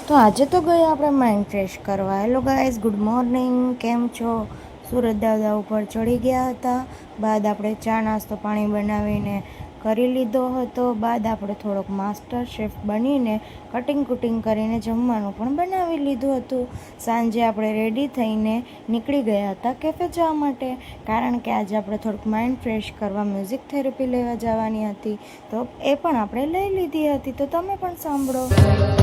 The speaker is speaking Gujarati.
તો આજે તો ગયા આપણે માઇન્ડ ફ્રેશ કરવા. Hello guys, good morning. કેમ છો? સુરત દાદા ઉપર ચડી ગયા હતા. બાદ આપણે ચા નાસ્તો પાણી બનાવીને કરી લીધો હતો. બાદ આપણે થોડોક માસ્ટર શેફ બનીને કટિંગ કરીને જમવાનું પણ બનાવી લીધું હતું. સાંજે આપણે રેડી થઈને નીકળી ગયા હતા કેફે જવા માટે, કારણ કે આજે આપણે થોડુંક માઇન્ડ ફ્રેશ કરવા મ્યુઝિક થેરપી લેવા જવાની હતી. તો એ પણ આપણે લઈ લીધી હતી. તો તમે પણ સાંભળો.